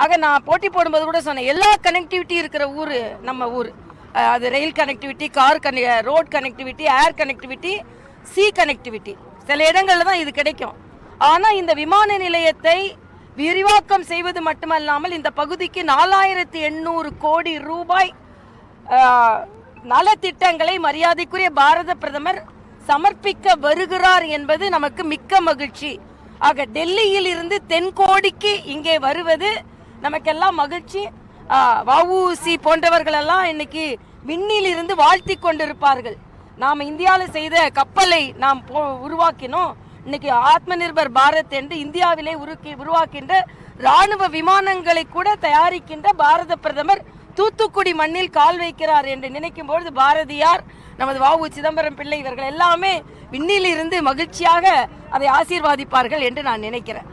ஆக நான் போட்டி போடும்போது கூட சொன்னேன், எல்லா கனெக்டிவிட்டி இருக்கிற ஊர் நம்ம ஊர். அது ரயில் கனெக்டிவிட்டி, ரோட் கனெக்டிவிட்டி, ஏர் கனெக்டிவிட்டி, சி கனெக்டிவிட்டி. சில இடங்களில் தான் இது கிடைக்கும். ஆனால் இந்த விமான நிலையத்தை விரிவாக்கம் செய்வது மட்டுமல்லாமல் இந்த பகுதிக்கு 4800 கோடி ரூபாய் நலத்திட்டங்களை மரியாதைக்குரிய பாரத பிரதமர் சமர்ப்பிக்க வருகிறார் என்பது நமக்கு மிக்க மகிழ்ச்சி. ஆக டெல்லியில் இருந்து தென்கோடிக்கு இங்கே வருவது நமக்கெல்லாம் மகிழ்ச்சி. வஉசி போன்றவர்களெல்லாம் இன்னைக்கு விண்ணில் இருந்து வாழ்த்தி கொண்டிருப்பார்கள். நாம் இந்தியாவில் செய்த கப்பலை நாம் உருவாக்கினோம். இன்னைக்கு ஆத்ம நிர்பர் பாரத் என்று இந்தியாவிலே உருவாக்கின்ற ராணுவ விமானங்களை கூட தயாரிக்கின்ற பாரத பிரதமர் தூத்துக்குடி மண்ணில் கால் வைக்கிறார் என்று நினைக்கும் பொழுது பாரதியார், நமது வஉ சிதம்பரம் பிள்ளை இவர்கள் எல்லாமே விண்ணில் இருந்து மகிழ்ச்சியாக அதை ஆசீர்வாதிப்பார்கள் என்று நான் நினைக்கிறேன்.